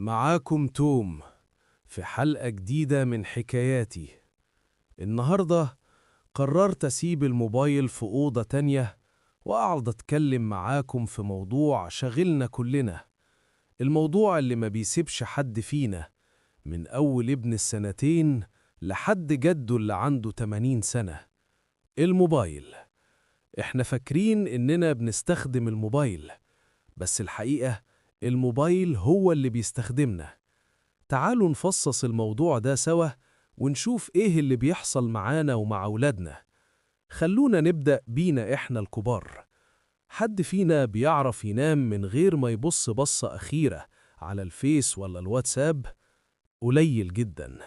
معاكم توم في حلقة جديدة من حكاياتي. النهاردة قررت أسيب الموبايل في أوضة تانية وأقعد أتكلم معاكم في موضوع شاغلنا كلنا، الموضوع اللي ما بيسيبش حد فينا، من أول ابن السنتين لحد جده اللي عنده 80 سنة. الموبايل. إحنا فاكرين إننا بنستخدم الموبايل، بس الحقيقة الموبايل هو اللي بيستخدمنا. تعالوا نفصص الموضوع ده سوا ونشوف إيه اللي بيحصل معانا ومع أولادنا. خلونا نبدأ بينا إحنا الكبار. حد فينا بيعرف ينام من غير ما يبص بصة أخيرة على الفيس ولا الواتساب؟ قليل جدا.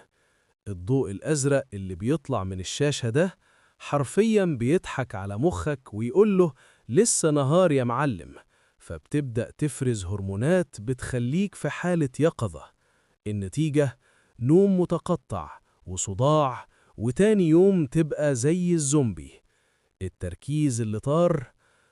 الضوء الأزرق اللي بيطلع من الشاشة ده حرفياً بيضحك على مخك ويقوله لسه نهار يا معلم، فبتبدأ تفرز هرمونات بتخليك في حالة يقظة. النتيجة نوم متقطع وصداع، وتاني يوم تبقى زي الزومبي. التركيز اللي طار.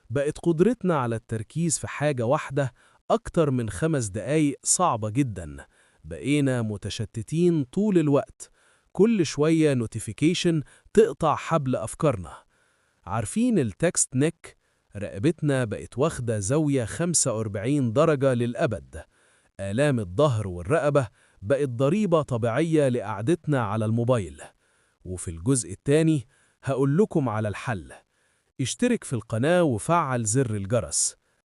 بقت قدرتنا على التركيز في حاجة واحدة أكتر من 5 دقايق صعبة جدا. بقينا متشتتين طول الوقت، كل شوية نوتيفيكيشن تقطع حبل أفكارنا. عارفين التكست نيك؟ رقبتنا بقت واخدة زاوية 45 درجة للأبد. آلام الظهر والرقبة بقت ضريبة طبيعية لقعدتنا على الموبايل. وفي الجزء الثاني هقول لكم على الحل. اشترك في القناة وفعل زر الجرس